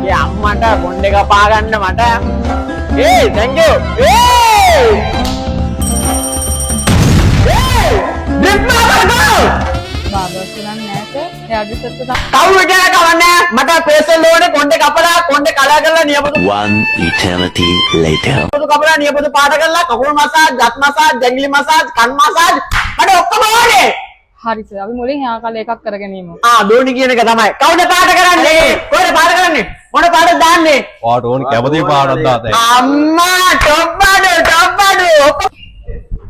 ඒ අම්මට කොණ්ඩේ කපා ගන්න මට. thank you. drift barber go. Barber කරන්නේ නැහැ සර්. එයා ඩිසර්ට් එක කවුරු කියලා කවන්නේ මට පේසල් ඕනේ කොණ්ඩේ කපලා කොණ්ඩේ කලර් කරලා නියපොතු One eternity later. කපලා නියපොතු පාට කරලා කකුල් මසාජ් දත් මසාජ් ජැඟිලි මසාජ් කන් මසාජ් මට ඔක්කොම ඕනේ. හරි සර්. අපි මුලින් එයා කාලේ එකක් කරගෙන ඉමු. දෝනි කියන එක තමයි. කවුද පාට කරන්නේ? කොහෙද පාට කරන්නේ? මොන පාටද දාන්නේ? පාට ඕනේ කැමති පාටක් දාතේ. අම්මා ටොප්බඩු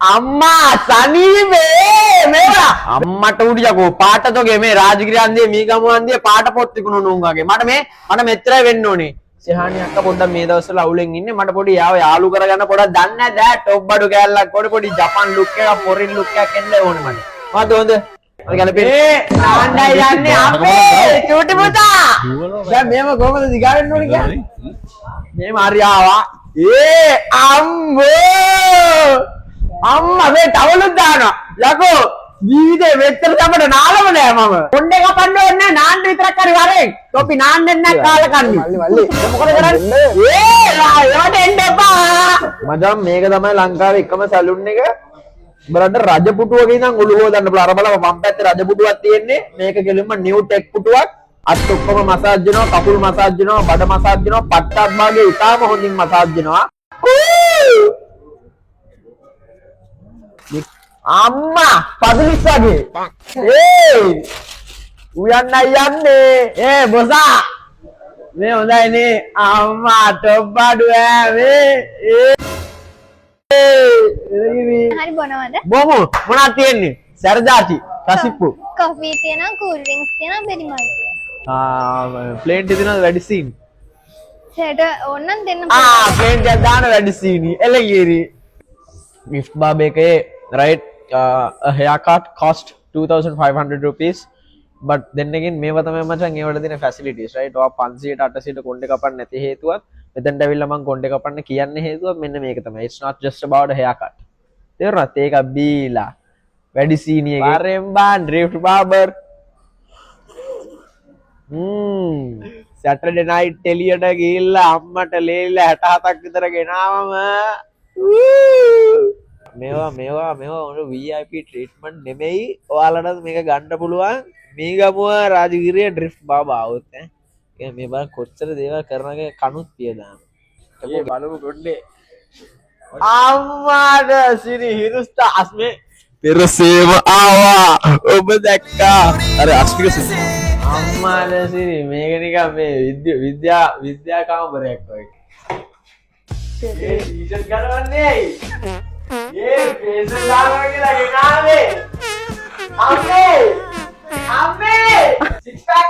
අම්මා සනීපේ මේවා අම්මට උඩියකෝ පාටතෝගේ මේ රාජගිරිය අන්දියේ මීගමු අන්දියේ පාට පොත් තිබුණු නුංගගේ මට මෙච්චරයි වෙන්න ඕනේ. සිහානි අක්කා පොඩ්ඩක් මේ දවස්වල අවුලෙන් ඉන්නේ මට පොඩි යාළු කරගන්න පොඩක් දන්නේ නැහැ දැන් ටොප්බඩු කෑල්ලක් පොඩි ජපන් ලුක් එකක් ෆොරින් ලුක් එකක් එන්න ඕනේ මට. හොඳ අද ගැලපෙන්නේ නාන්නයි යන්නේ අපේ චූටි පුතා. දැන් මේව කොහමද දිගාවෙන්න ඕනේ කියන්නේ? මේ මාරියාවා අම්මා මේ තවලුත් දානවා. යකෝ ජීවිතේ මෙච්චර තමයි නාලම නෑ මම. කොණ්ඩේ කපන්න ඕනේ නෑ නාන්න විතරක් හරි වරෙන්. තොපි නාන්නෙන් නෑ කාලකන්ණි. මල්ලි. මොකද කරන්නේ? ඒවට එන්න එපා. මචං මේක තමයි ලංකාවේ එකම සැලුන් එක. බලන්න රජපුටු වගේ ඉඳන් ඔළුව හොදන්න පුළුවන්. අර බලව වම් පැත්තේ රජපුටුවක් තියෙන්නේ. මේක කෙලින්ම නිව් ටෙක් පුටුවක්. අත් ඔක්කොම මසාජ් වෙනවා, කකුල් මසාජ් වෙනවා, බඩ මසාජ් වෙනවා, පට්ටක් භාගයේ ඉතාම හොඳින් මසාජ් වෙනවා. අම්මා පදිලිස් වගේ. උයන්නයි යන්නේ. බොසා. මේ හොඳයි නේ. අම්මා ටොප්බඩු හරි බොනවද? බොමු. මොනවද තියෙන්නේ? සර්දාටි, කසිප්පු. කොෆි තියෙනවා, කූල් ඩ්‍රින්ක්ස් තියෙනවා, බෙරිමල් තියෙනවා. ප්ලේන් ටි තියෙනවද වැඩි සීන්? සේට ඕනනම් දෙන්න ප්ලේන් ටි දාන වැඩි සීනි. එළගිරි. gift barber එකේ right a haircut cost 2500 rupees but then again මේවා තමයි මචං ඒවට දෙන facilities right ඔය 500ට 800ට කොණ්ඩේ කපන්න නැති හේතුවත් මෙතනට ඇවිල්ලා මම කොණ්ඩේ කපන්න කියන්නේ හේතුව මෙන්න මේක තමයි it's not just about a haircut තේරුණාද ඒක බීලා වැඩි සීනි එකේ ආරෙම්බා drift barber Saturday night එළියට ගිහිල්ලා අම්මට ලේලිලා 67ක් විතර ගෙනාවම මේවා ඔන්න VIP ට්‍රීට්මන්ට් නෙමෙයි ඔයාලට මේක ගන්න පුළුවන් මීගමුව රාජගිරිය ඩ්‍රිෆ්ට් බාබා આવුත් ඈ මේ බල කොච්චර දේවල් කරනගේ කනුත් පියදාන ඒ බලමු ගොඩේ අම්මාට සිරි හිරුස්තා අස්මේ පෙරසේම ආවා ඔබ දැක්කා අර අස්මික අම්මාට සිරි මේක නිකන් මේ විද්‍යා කාමරයක් වගේ ඒ ටීෂර්ට් ගන්නවන්නේ ये पेशल लावा के लगे नाले अम्मे सिक्स पैक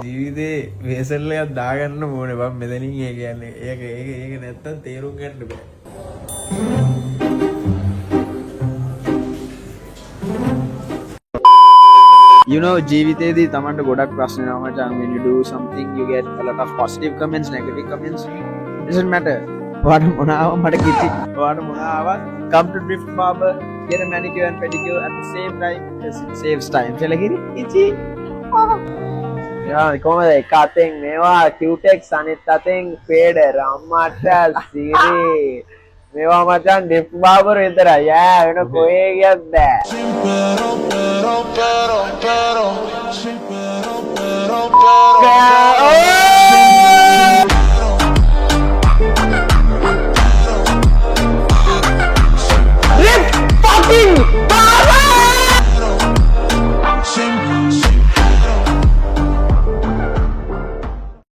ජීවිතේ වේසල් එකක් දාගන්න ඕනේ බං මෙතනින් ඒ කියන්නේ ඒක නැත්තම් තේරුම් ගන්න බෑ You know ජීවිතේදී තමන්ට ගොඩක් ප්‍රශ්න එනවා මචං when you do something you get a lot of positive comments negative comments doesn't matter what මොනාව මට කිසි what මොනාව come to drift barber get a manicure and pedicure at the same time it saves time සෙලගිරි ඉචි යා කොහමද එක අතෙන් මේවා cutex අනිත් අතෙන් fader අම්මට සිරි මේවා මචං drift barber විතරයි ඈ වෙන කොහේ ගියත් බෑ